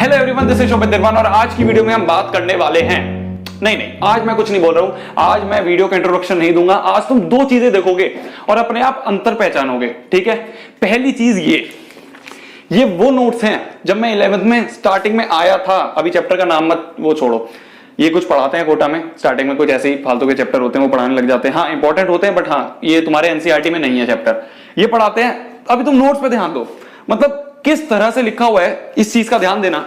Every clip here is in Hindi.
हेलो एवरीवन, दिस इज शोभित निर्वाण और आज की वीडियो में हम बात करने वाले हैं। नहीं, आज मैं कुछ नहीं बोल रहा हूं। आज मैं वीडियो का इंट्रोडक्शन नहीं दूंगा। आज तुम दो चीजें देखोगे और अपने आप अंतर पहचानोगे। ठीक है, पहली चीज ये वो नोट्स हैं जब मैं 11th में स्टार्टिंग में आया था। अभी चैप्टर का नाम मत वो छोड़ो, ये कुछ पढ़ाते हैं कोटा में। स्टार्टिंग में कुछ ऐसे ही फालतू के चैप्टर होते हैं, वो पढ़ाने लग जाते हैं। हाँ, इंपॉर्टेंट होते हैं, बट हाँ, ये तुम्हारे एनसीईआरटी में नहीं है चैप्टर। ये पढ़ाते हैं। अभी तुम नोट्स पे ध्यान दो, मतलब किस तरह से लिखा हुआ है, इस चीज का ध्यान देना।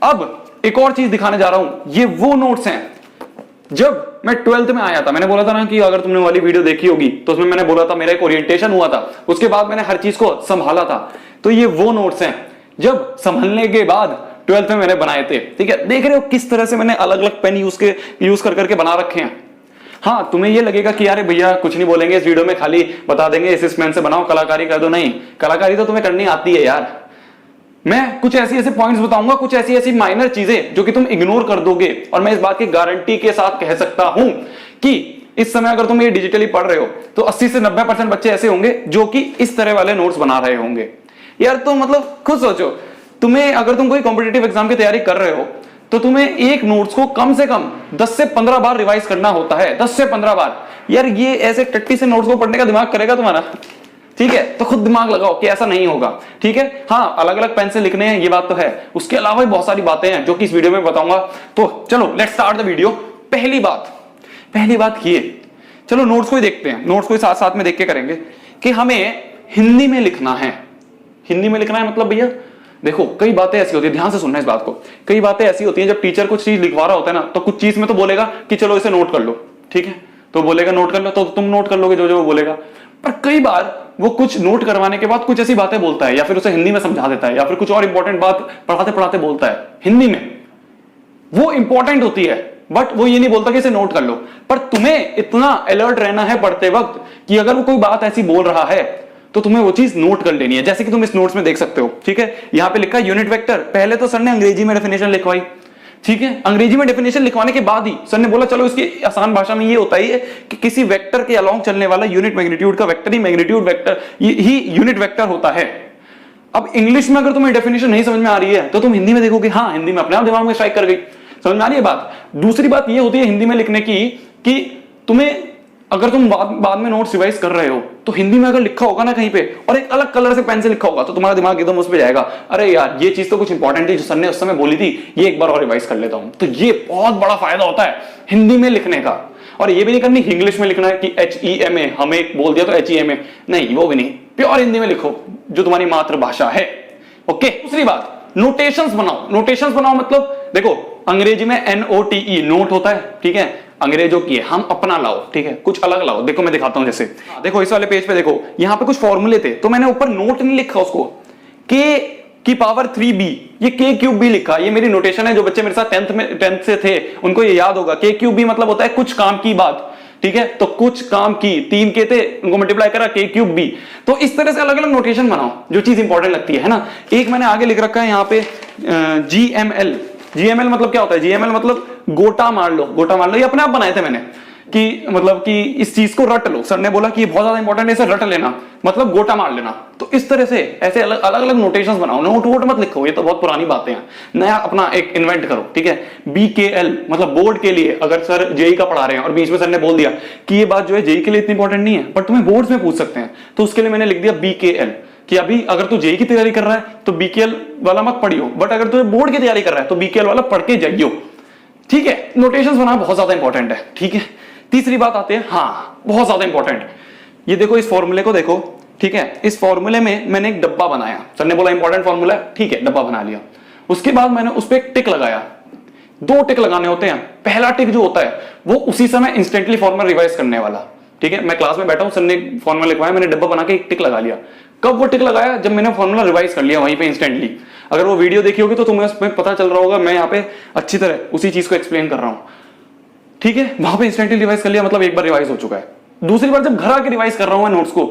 अब एक और चीज दिखाने जा रहा हूं। ये वो नोट्स हैं जब मैं 12th में आया था। मैंने बोला था ना कि अगर तुमने वाली वीडियो देखी होगी तो उसमें मैंने बोला था मेरा एक ओरिएंटेशन हुआ था, उसके बाद मैंने हर चीज को संभाला था। तो ये वो नोट्स हैं जब संभलने के बाद 12th में मैंने बनाए थे। ठीक है, देख रहे हो किस तरह से मैंने अलग अलग पेन यूज कर करके बना रखे हैं। हाँ, तुम्हें ये लगेगा कि यार भैया कुछ नहीं बोलेंगे इस वीडियो में, खाली बता देंगे इस पेन से बनाओ, कलाकारी कर दो। नहीं, कलाकारी तो तुम्हें करनी आती है यार। मैं कुछ ऐसे पॉइंट्स बताऊंगा, कुछ ऐसी माइनर चीजें जो कि तुम इग्नोर कर दोगे। और मैं इस बात की गारंटी के साथ कह सकता हूं कि इस समय अगर तुम ये डिजिटली पढ़ रहे हो तो 80 से 90% बच्चे ऐसे होंगे जो कि इस तरह वाले नोट्स बना रहे होंगे। यार तो मतलब खुद सोचो, तुम्हें अगर तुम कोई कॉम्पिटिटिव एग्जाम की तैयारी कर रहे हो तो तुम्हें एक नोट्स को कम से कम 10 से 15 बार रिवाइज करना होता है। 10 से 15 बार। यार ये ऐसे टट्टी से नोट्स को पढ़ने का दिमाग करेगा तुम्हारा? ठीक है, तो खुद दिमाग लगाओ कि ऐसा नहीं होगा। ठीक है, हाँ, अलग अलग पेन से लिखने हैं, ये बात तो है। उसके अलावा भी बहुत सारी बातें हैं जो कि इस वीडियो में बताऊंगा। तो चलो लेट्स स्टार्ट द वीडियो। पहली बात ये, चलो नोट्स को ही देखते हैं। नोट्स को साथ साथ में देख के करेंगे कि हमें हिंदी में लिखना है। हिंदी में लिखना है मतलब भैया देखो, कई बातें ऐसी होती है, ध्यान से सुनना इस बात को। कई बातें ऐसी होती हैं जब टीचर कुछ चीज लिखवा रहा होता है ना, तो कुछ चीज में तो बोलेगा कि चलो इसे नोट कर लो। ठीक है, तो बोलेगा नोट कर लो, तो तुम नोट कर लोगे जो वो बोलेगा। पर कई बार वो कुछ नोट करवाने के बाद कुछ ऐसी बातें बोलता है, या फिर उसे हिंदी में समझा देता है, या फिर कुछ और इंपॉर्टेंट बात पढ़ाते पढ़ाते बोलता है हिंदी में। वो इंपॉर्टेंट होती है, बट वो ये नहीं बोलता कि इसे नोट कर लो। पर तुम्हें इतना अलर्ट रहना है पढ़ते वक्त कि अगर वो कोई बात ऐसी बोल रहा है तो तुम्हें वो चीज नोट कर लेनी है। जैसे कि तुम इस नोट्स में देख सकते हो। ठीक है, यहां पे लिखा है यूनिट वेक्टर। पहले तो सर ने अंग्रेजी में डेफिनेशन लिखवाई। ठीक है, अंग्रेजी में डेफिनेशन लिखवाने के बाद ही सर ने बोला चलो इसकी आसान भाषा में ये होता है कि किसी वेक्टर के अलोंग चलने वाला यूनिट मैग्नीट्यूड का वेक्टर ही मैग्नीट्यूड वेक्टर ही यूनिट वेक्टर होता है। अब इंग्लिश में अगर तुम्हें डेफिनेशन नहीं समझ में आ रही है तो तुम हिंदी में देखोगे, हाँ, हिंदी में अपने आप दिमाग में स्ट्राइक कर गई। समझ में आ रही है बात? दूसरी बात ये होती है हिंदी में लिखने की कि तुम्हें अगर तुम बाद में नोट्स रिवाइज कर रहे हो तो हिंदी में अगर लिखा होगा ना कहीं पे और एक अलग कलर से पेन से लिखा होगा तो तुम्हारा दिमाग एकदम उस पे जाएगा, अरे यार ये चीज तो कुछ इंपॉर्टेंट थी जो सर ने उस समय बोली थी, ये एक बार और रिवाइज कर लेता हूं। तो ये बहुत बड़ा फायदा होता है हिंदी में लिखने का। और ये भी नहीं करनी इंग्लिश में लिखना है कि HEMA, हमें बोल दिया तो HEMA, नहीं, वो भी नहीं। प्योर हिंदी में लिखो जो तुम्हारी मातृभाषा है। ओके, दूसरी बात, नोटेशंस बनाओ। नोटेशंस बनाओ मतलब देखो, अंग्रेजी में NOTE नोट होता है। ठीक है, अंग्रेजों की है, हम अपना लाओ। ठीक है, कुछ अलग लाओ। देखो मैं दिखाता हूं। जैसे देखो इस वाले पेज पे देखो, यहां पे कुछ फॉर्मूले थे तो मैंने ऊपर नोट नहीं लिखा उसको, K की पावर 3B, ये K3B लिखा। ये मेरी नोटेशन है। जो बच्चे मेरे साथ 10th से थे उनको ये याद होगा। K3B मतलब होता है कुछ काम की बात। ठीक है, तो कुछ काम की 3 के थे, उनको मल्टीप्लाई करा K3B। तो इस तरह से अलग अलग नोटेशन बनाओ जो चीज इंपॉर्टेंट लगती है ना। एक मैंने आगे लिख रखा है यहाँ पे GML मतलब क्या होता है? GML मतलब गोटा मार लो। गोटा मार लो, ये अपने आप बनाए थे मैंने कि मतलब कि इस चीज को रट लो। सर ने बोला कि ये बहुत ज्यादा इंपॉर्टेंट है, इसे रट लेना, मतलब गोटा मार लेना। तो इस तरह से ऐसे अलग अलग नोटेशंस बनाओ। नोट वोट मत लिखो, ये तो बहुत पुरानी बातें हैं। नया अपना एक इन्वेंट करो। ठीक है, BKL मतलब बोर्ड के लिए। अगर सर जेई का पढ़ा रहे हैं और बीच में सर ने बोल दिया कि ये बात जो है जेई के लिए इतनी इंपॉर्टेंट नहीं है, बट तुम्हें बोर्ड्स में पूछ सकते हैं, तो उसके लिए मैंने लिख दिया BKL कि अभी अगर तू जेई की तैयारी कर रहा है तो BKL वाला मत पढ़ियो, बट अगर तू बोर्ड की तैयारी कर रहा है तो BKL वाला पढ़ के जाइयो। ठीक है, नोटेशंस बनाना बहुत ज्यादा इंपॉर्टेंट है। ठीक है, तीसरी बात आती है, हाँ, बहुत ज्यादा इंपॉर्टेंट, ये देखो इस फॉर्मूले को देखो। ठीक है, इस फॉर्मूले में मैंने एक डब्बा बनाया। सर ने बोला इंपॉर्टेंट फॉर्मूला है, ठीक है, डब्बा बना लिया। उसके बाद मैंने उस पर एक टिक लगाया। 2 टिक लगाने होते हैं। पहला टिक जो होता है वो उसी समय इंस्टेंटली फॉर्मूला रिवाइज करने वाला। ठीक है, मैं क्लास में बैठा हूं, सर ने फॉर्मूला लिखवाया, मैंने डब्बा बना के एक टिक लगा लिया। कब वो टिक लगाया? जब मैंने फॉर्मूला रिवाइज कर लिया वहीं पे इंस्टेंटली। अगर वो वीडियो देखी होगी तो तुम्हें उसमें पता चल रहा होगा, मैं यहाँ पे अच्छी तरह उसी चीज को एक्सप्लेन कर रहा हूं। ठीक है, वहां पे इंस्टेंटली रिवाइज कर लिया, मतलब एक बार रिवाइज हो चुका है। दूसरी बार जब घर आके रिवाइज कर रहा हूं मैं नोट्स को,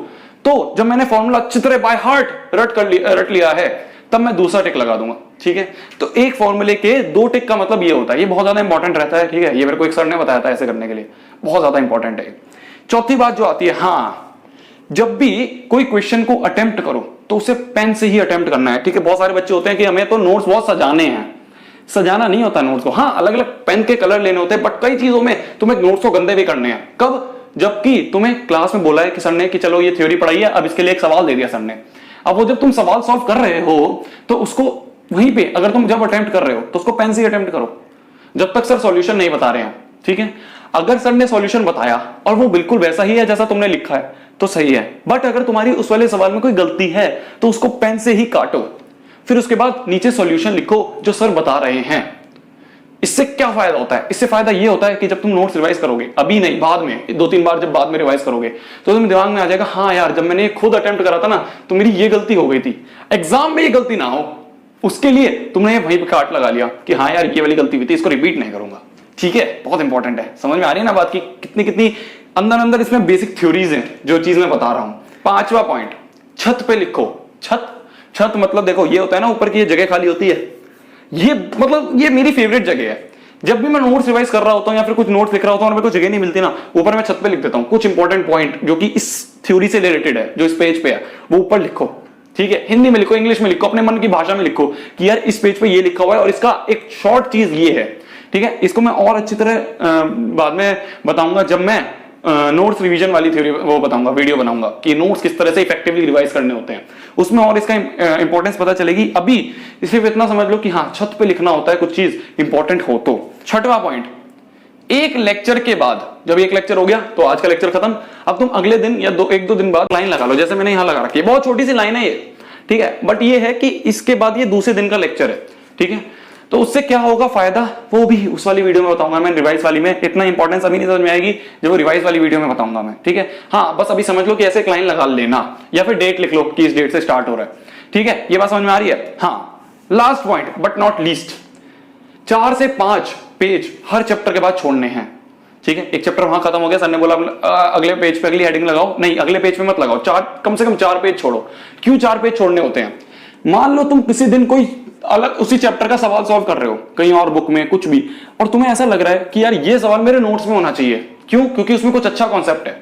तो जब मैंने फॉर्मूला अच्छी तरह बाय हार्ट रट लिया है, तब मैं दूसरा टिक लगा दूंगा। ठीक है, तो एक फॉर्मूले के 2 टिक का मतलब ये होता है। ये बहुत ज्यादा इंपॉर्टेंट रहता है। ठीक है, ये मेरे को एक सर ने बताया था ऐसे करने के लिए, बहुत ज्यादा इंपॉर्टेंट है। चौथी बात जो आती है, हाँ, जब भी कोई क्वेश्चन को अटेम्प्ट करो तो उसे पेन से ही अटेम्प्ट करना है, ठीक है। बहुत सारे बच्चे होते हैं कि हमें तो नोट्स बहुत सजाने हैं, सजाना नहीं होता नोट्स को। हाँ, अलग अलग पेन के कलर लेने होते हैं, बट कई चीजों में तुम्हें नोट्स को गंदे भी करने हैं। कब? जबकि तुम्हें क्लास में बोला है कि सर ने कि चलो ये थ्योरी पढ़ाई है, अब इसके लिए एक सवाल दे दिया सर ने। अब वो जब तुम सवाल सॉल्व कर रहे हो तो उसको वहीं पे अगर तुम जब अटेम्प्ट कर रहे हो तो उसको पेन से ही अटेम्प्ट करो, जब तक सर सॉल्यूशन नहीं बता रहे हैं, ठीक है। अगर सर ने सॉल्यूशन बताया और वो बिल्कुल वैसा ही है जैसा तुमने लिखा है तो सही है, बट अगर तुम्हारी उस वाले सवाल में कोई गलती है तो उसको पेन से ही काटो, फिर उसके बाद नीचे सॉल्यूशन लिखो जो सर बता रहे हैं। इससे क्या फायदा होता है? इससे फायदा ये होता है कि जब तुम नोट्स रिवाइज करोगे, अभी नहीं बाद में 2-3 बार जब बाद में रिवाइज करोगे तो तुम दिमाग में आ जाएगा, हाँ यार जब मैंने खुद अटेम्प्ट करा था ना तो मेरी ये गलती हो गई थी, एग्जाम में ये गलती ना हो उसके लिए तुमने वहीं पे काट लगा लिया कि हाँ यार ये वाली गलती हुई थी, इसको रिपीट नहीं करूंगा, ठीक है। बहुत इंपॉर्टेंट है, समझ में आ रही है ना बात की कितनी कितनी अंदर अंदर इसमें बेसिक थ्योरीज हैं जो चीज मैं बता रहा हूं। 5वां पॉइंट, छत पे लिखो। छत मतलब देखो ये होता है ना ऊपर की ये जगह खाली होती है, ये मतलब ये मेरी फेवरेट जगह है। जब भी मैं नोट्स रिवाइज कर रहा होता हूं या फिर कुछ नोट्स लिख रहा होता हूं और मेरे को जगह नहीं मिलती ना, ऊपर मैं छत पे लिख देता हूं कुछ इंपॉर्टेंट पॉइंट जो कि इस थ्योरी से रिलेटेड है, जो इस पेज पे है वो ऊपर लिखो, ठीक है। हिंदी में लिखो, इंग्लिश में लिखो, अपने मन की भाषा में लिखो कि यार इस पेज पे ये लिखा हुआ है और इसका एक शॉर्ट चीज ये है, ठीक है। इसको मैं और अच्छी तरह बाद में बताऊंगा जब मैं नोट्स रिवीजन वाली थ्योरी वो बताऊंगा, वीडियो बनाऊंगा कि नोट्स किस तरह से इफेक्टिवली रिवाइज करने होते हैं, उसमें और इसका इंपॉर्टेंस पता चलेगी। अभी सिर्फ इतना समझ लो कि हाँ छत पे लिखना होता है कुछ चीज इंपॉर्टेंट हो तो। 6वां पॉइंट, एक लेक्चर के बाद, जब एक लेक्चर हो गया तो आज का लेक्चर खत्म, अब तुम अगले दिन या 1-2 दिन बाद लाइन लगा लो, जैसे मैंने यहां लगा रखी है, बहुत छोटी सी लाइन है ये, ठीक है, बट ये है कि इसके बाद ये दूसरे दिन का लेक्चर है, ठीक है। तो उससे क्या होगा फायदा, वो भी उस वाली वीडियो में बताऊंगा मैं, रिवाइज वाली में। इतना इंपॉर्टेंस अभी नहीं समझ में आएगी, जब वो रिवाइज वाली वीडियो में बताऊंगा मैं, ठीक है। हाँ बस अभी समझ लो कि ऐसे एक लाइन लगा लेना या फिर डेट लिख लो कि इस डेट से स्टार्ट हो रहा है, ठीक है। ये बात समझ में आ रही है। हाँ, last point but not least, 4 से 5 पेज हर चैप्टर के बाद छोड़ने हैं, ठीक है। एक चैप्टर वहां खत्म हो गया, सर ने बोला अगले पेज पे अगली हेडिंग लगाओ, नहीं अगले पेज पे मत लगाओ, कम से कम 4 पेज छोड़ो। क्यों 4 पेज छोड़ने होते हैं? मान लो तुम किसी दिन कोई अलग उसी चैप्टर का सवाल सॉल्व कर रहे हो कहीं और बुक में कुछ भी, और तुम्हें ऐसा लग रहा है कि यार ये सवाल मेरे नोट्स में होना चाहिए, क्यों? क्योंकि उसमें कुछ अच्छा कॉन्सेप्ट है।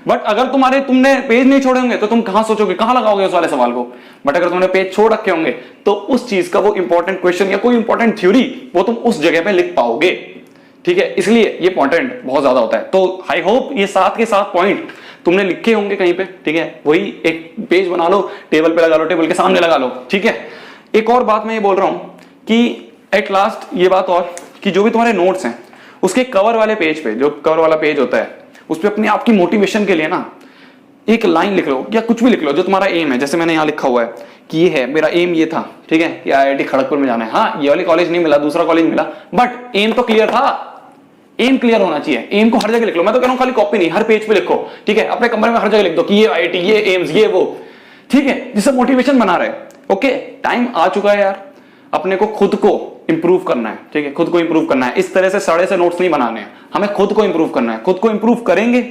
बट अगर तुमने पेज नहीं छोड़े होंगे तो तुम कहां सोचोगे, कहां लगाओगे उस वाले सवाल को? बट अगर तुमने पेज छोड़ रखे होंगे तो उस चीज का वो इंपॉर्टेंट क्वेश्चन या कोई इंपॉर्टेंट थ्योरी वो तुम उस जगह पे लिख पाओगे, ठीक है। इसलिए ये इंपॉर्टेंट बहुत ज्यादा होता है। तो आई होप ये 7 के 7 पॉइंट तुमने लिखे होंगे कहीं पे, ठीक है। वही एक पेज बना लो, टेबल पे लगा लो, टेबल के सामने लगा लो, ठीक है। एक और बात मैं ये बोल रहा हूं कि एट लास्ट ये बात और कि जो भी तुम्हारे नोट्स हैं उसके कवर वाले पेज पे, जो कवर वाला पेज होता है उस पे अपने आप की मोटिवेशन के लिए ना एक लाइन लिख लो या कुछ भी लिख लो जो तुम्हारा एम है। जैसे मैंने यहाँ लिखा हुआ है कि ये है मेरा एम, ये था, ठीक है, कि IIT खड़गपुर में जाना है। हाँ ये वाली कॉलेज नहीं मिला, दूसरा कॉलेज मिला, बट एम तो क्लियर था, एम क्लियर होना चाहिए। एम को हर जगह लिख लो, मैं तो कह रहा हूं खाली कॉपी नहीं, हर पेज पे लिखो, ठीक है। अपने कमरे में हर जगह लिख दो कि ये IIT, ये एम्स, ये वो, ठीक है, जिससे मोटिवेशन बना रहे। ओके, टाइम आ चुका है यार, अपने को खुद को इंप्रूव करना है, ठीक है, खुद को इंप्रूव करना है। इस तरह से सड़े से नोट्स नहीं बनाने हैं, हमें खुद को इंप्रूव करना है। खुद को इंप्रूव करेंगे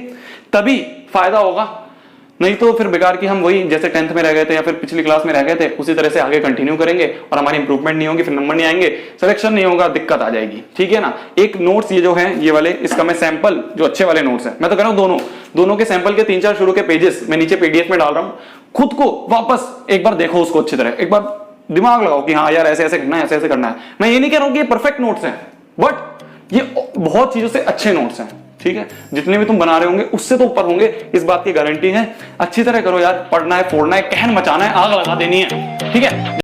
तभी फायदा होगा, नहीं तो फिर बेकार की हम वही जैसे 10th में रह गए थे या फिर पिछली क्लास में रह गए थे उसी तरह से आगे कंटिन्यू करेंगे और हमारी इंप्रूवमेंट नहीं होगी, फिर नंबर नहीं आएंगे, सिलेक्शन नहीं होगा, दिक्कत आ जाएगी, ठीक है ना। एक नोट्स ये जो है ये वाले, इसका मैं सैंपल जो अच्छे वाले नोट्स है, मैं तो कह रहा हूं दोनों के सैंपल के 3-4 शुरू के पेजेस मैं नीचे PDF में डाल रहा हूं। खुद को वापस एक बार देखो उसको अच्छी तरह, एक बार दिमाग लगाओ कि हाँ यार ऐसे ऐसे करना है, ऐसे ऐसे करना है। मैं ये नहीं कह रहा हूं कि ये परफेक्ट नोट्स हैं, बट ये बहुत चीजों से अच्छे नोट्स हैं, ठीक है। जितने भी तुम बना रहे होंगे उससे तो ऊपर होंगे, इस बात की गारंटी है। अच्छी तरह करो यार, पढ़ना है, फोड़ना है, कहन मचाना है, आग लगा देनी है, ठीक है।